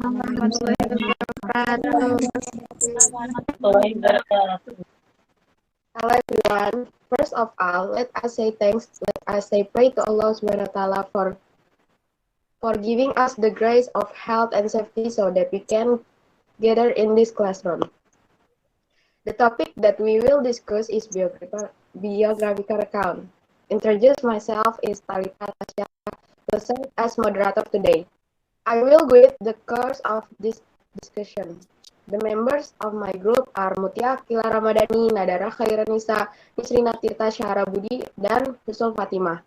warahmatullahi wabarakatuh. Hello everyone. First of all, let us say thanks. Let us say pray to Allah Subhanahu wa Taala for giving us the grace of health and safety so that we can gather in this classroom. The topic that we will discuss is biographical recount. Introduce myself is Talita Tasya, will serve as moderator today. I will guide the course of this discussion. The members of my group are Mutia Kila Ramadhani, Nadara Khairanisa, Nisrina Tirta Syahara Budi, dan Husul Fatimah.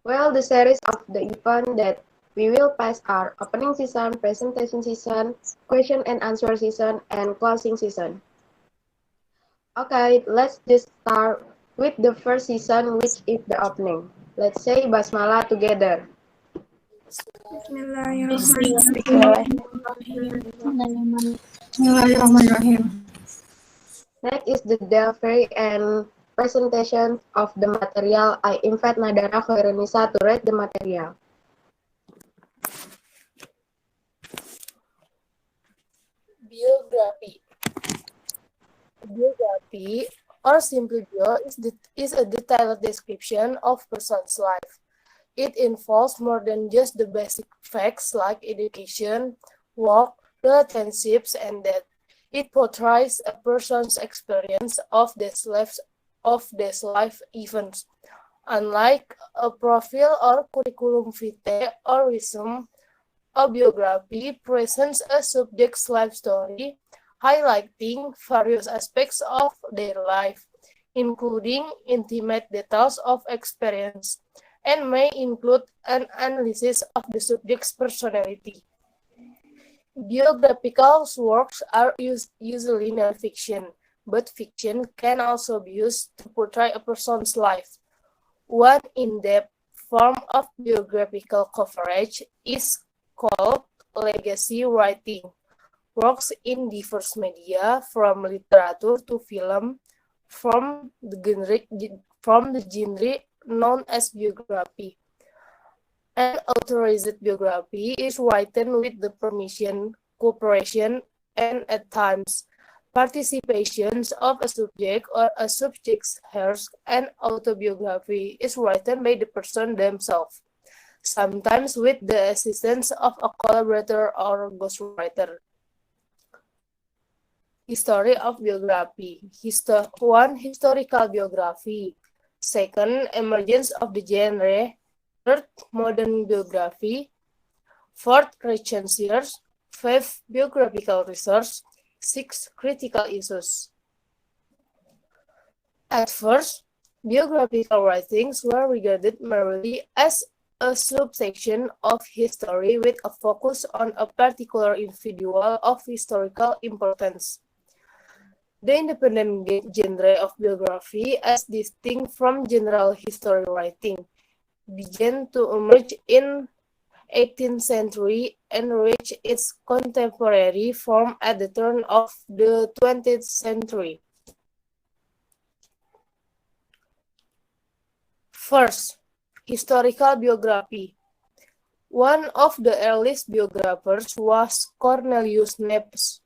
Well, the series of the event that we will pass are opening season, presentation season, question and answer season, and closing season. Okay, let's just start with the first season, which is the opening. Let's say Basmala together. Bismillahirrahmanirrahim. Next is the delivery and presentation of the material. I invite Nadara Khairanisa to read the material. Biography, or simply bio, is a detailed description of person's life. It involves more than just the basic facts like education, work, relationships, and death. It portrays a person's experience of these life events. Unlike a profile or curriculum vitae or resume, a biography presents a subject's life story, highlighting various aspects of their life, including intimate details of experience, and may include an analysis of the subject's personality. Biographical works are usually non-fiction, but fiction can also be used to portray a person's life. One in-depth form of biographical coverage is called legacy writing. Works in diverse media, from literature to film, from the genre known as biography. An authorized biography is written with the permission, cooperation, and at times participations of a subject or a subject's heirs. An autobiography is written by the person themselves, sometimes with the assistance of a collaborator or ghostwriter. History of biography. One, historical biography. Second, emergence of the genre. Third, modern biography. Fourth, recensions. Fifth, biographical research. Sixth, critical issues. At first, biographical writings were regarded merely as a subsection of history with a focus on a particular individual of historical importance. The independent genre of biography, as distinct from general history writing, began to emerge in 18th century and reached its contemporary form at the turn of the 20th century. First, historical biography. One of the earliest biographers was Cornelius Nepos,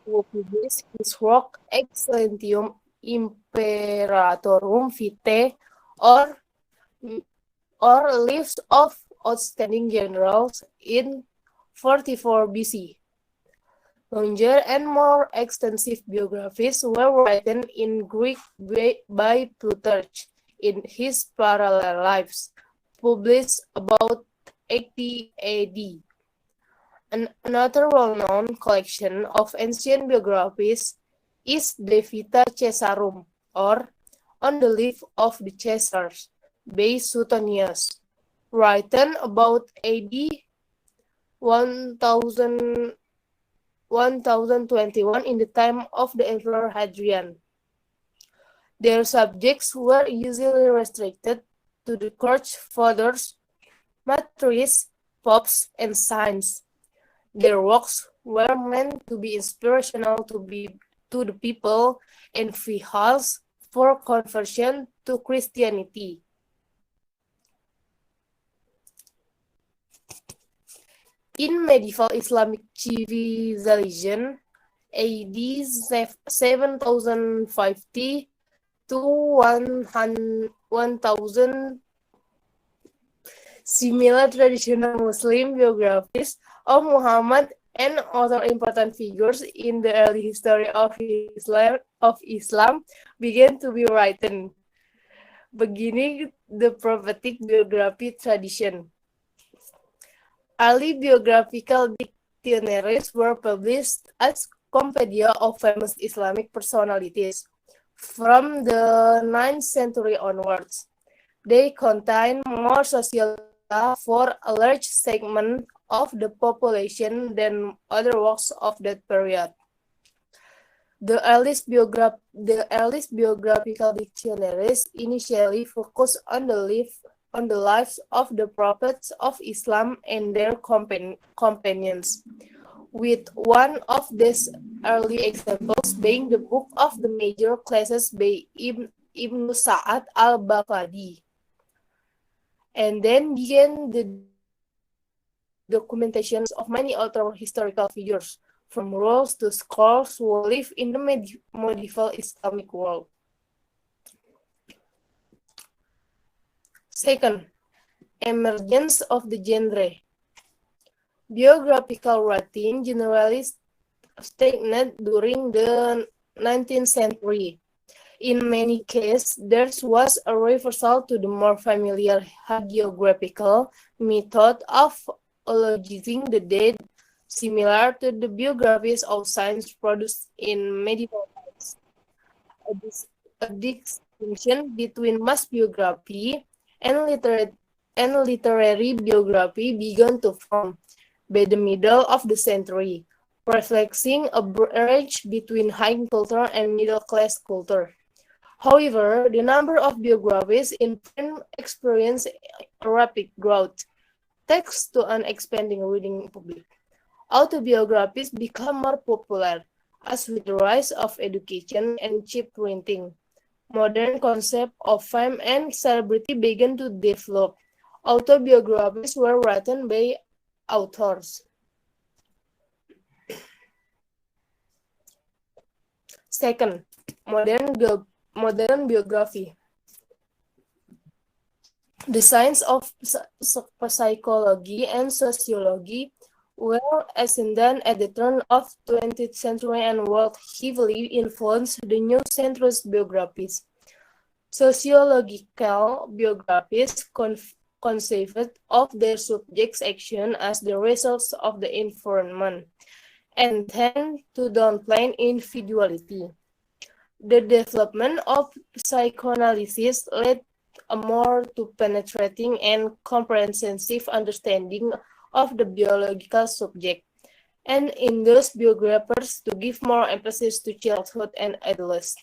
who published his work Excellentium Imperatorum Vitae, or Lives of Outstanding Generals, in 44 BC. Longer and more extensive biographies were written in Greek by Plutarch in his Parallel Lives, published about 80 AD. Another well-known collection of ancient biographies is De Vita Caesarum, or On the Life of the Caesars, by Suetonius, written about AD 1021 in the time of the Emperor Hadrian. Their subjects were usually restricted to the church fathers, martyrs, popes, and saints. Their works were meant to be inspirational to the people and vehicles for conversion to Christianity. In medieval Islamic civilization, AD 7050 to 1000, similar traditional Muslim biographies of Muhammad and other important figures in the early history of Islam began to be written, beginning the prophetic biography tradition. Early biographical dictionaries were published as compendia of famous Islamic personalities from the 9th century onwards. They contain more social data for a large segment of the population than other works of that period. The earliest biographical dictionaries initially focused on the lives of the prophets of Islam and their companions, with one of these early examples being the Book of the Major Classes by Ibn Sa'ad al-Baghdadi, and then began the documentations of many other historical figures, from rulers to scholars who lived in the medieval Islamic world. Second, emergence of the genre. Biographical writing generally stagnated during the 19th century. In many cases, there was a reversal to the more familiar hagiographical method of eulogizing the dead, similar to the biographies of saints produced in medieval times. A distinction between mass biography and literary biography began to form by the middle of the century, reflecting a bridge between high culture and middle-class culture. However, the number of biographies in print experienced a rapid growth, thanks to an expanding reading public. Autobiographies become more popular, as with the rise of education and cheap printing. Modern concepts of fame and celebrity began to develop. Autobiographies were written by authors. Second, modern biography. The science of psychology and sociology were ascendant at the turn of 20th century and were heavily influenced the new centrist biographies. Sociological biographies conceived of their subject's action as the results of the environment and tend to downplay individuality. The development of psychoanalysis led a more to penetrating and comprehensive understanding of the biological subject, and induced biographers to give more emphasis to childhood and adolescence.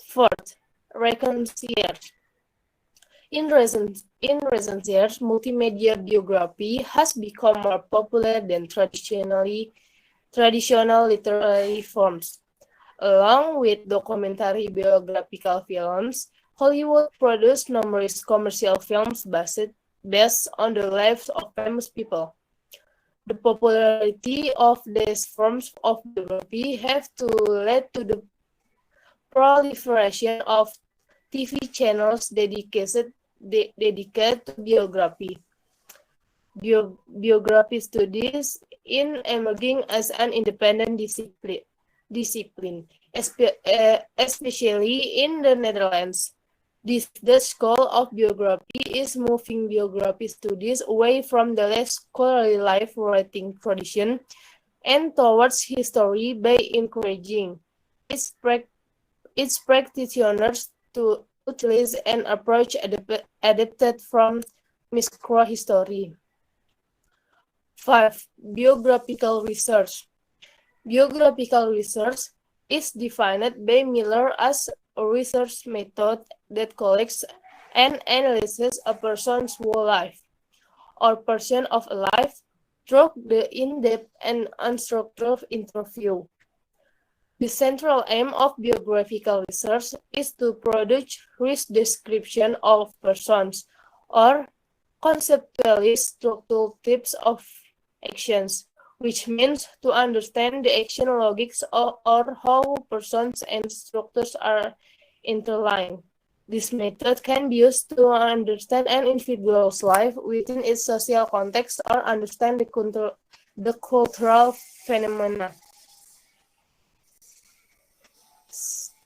Fourth, reconciliation. In recent years, multimedia biography has become more popular than traditional literary forms. Along with documentary biographical films, Hollywood produced numerous commercial films based on the lives of famous people. The popularity of these forms of biography have led to the proliferation of TV channels dedicated to biography. Biography studies in emerging as an independent discipline, especially in the Netherlands. The school of biography is moving biography studies away from the less scholarly life writing tradition and towards history by encouraging its practitioners to utilize an approach adapted from microhistory. 5. Biographical research. Biographical research is defined by Miller as a research method that collects and analyzes a person's whole life or portion of a life through the in-depth and unstructured interview. The central aim of biographical research is to produce rich description of persons or conceptually structural types of actions, which means to understand the action logics or how persons and structures are interlined. This method can be used to understand an individual's life within its social context or understand the cultural phenomena.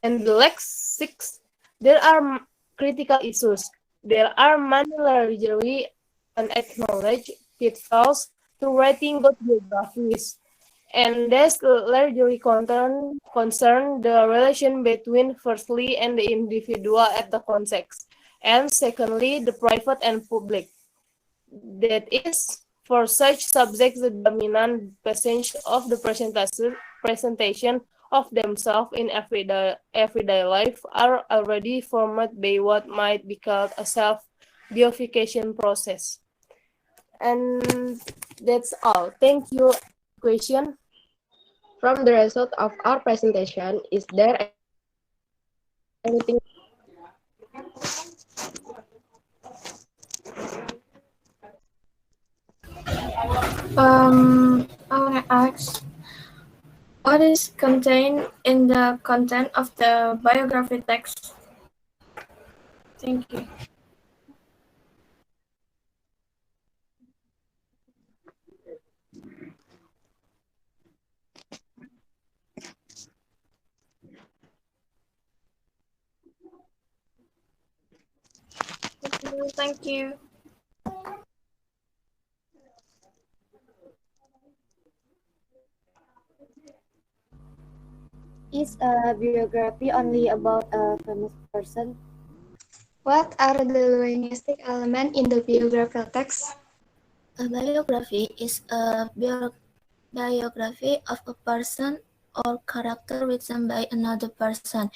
And the next six, there are critical issues. There are many largely unacknowledged pitfalls to writing good biographies, and this largely concern the relation between firstly and the individual at the context, and secondly the private and public. That is, for such subjects, the dominant passage of the presentation of themselves in everyday life are already formed by what might be called a self-deification process. And that's all. Thank you. Question? From the result of our presentation, is there anything? I want to ask, what is contained in the content of the biography text? Thank you. Thank you. Is a biography only about a famous person? What are the linguistic elements in the biographical text? A biography is a biography of a person or character written by another person.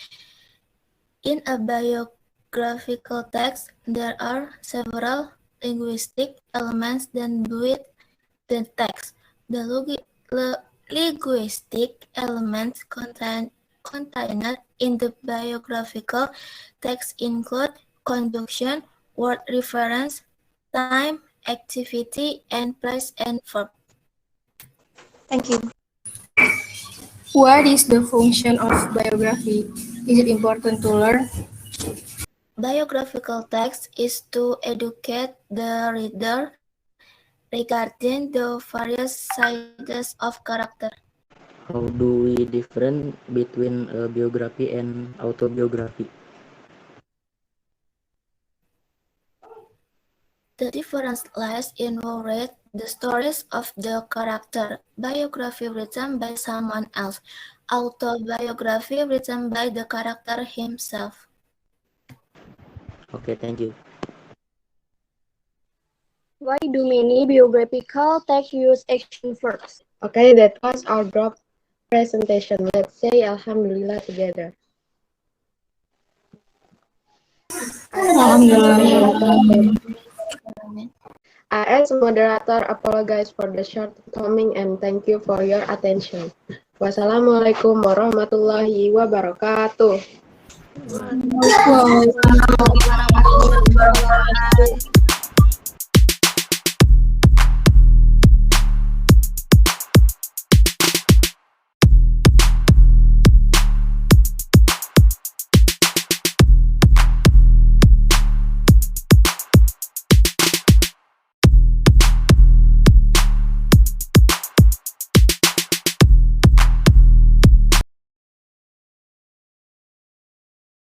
In a biographical text, there are several linguistic elements that build the text. The linguistic elements contained in the biographical text include conjunction, word reference, time, activity, and place and verb. Thank you. What is the function of biography? Is it important to learn? Biographical text is to educate the reader regarding the various sides of character. How do we different between a biography and autobiography? The difference lies in who read the stories of the character. Biography written by someone else. Autobiography written by the character himself. Okay, thank you. Why do many biographical texts use action verbs? Okay, that was our drop presentation. Let's say Alhamdulillah together. I, as moderator, apologize for the shortcoming and thank you for your attention. Wassalamualaikum warahmatullahi wabarakatuh. Wow.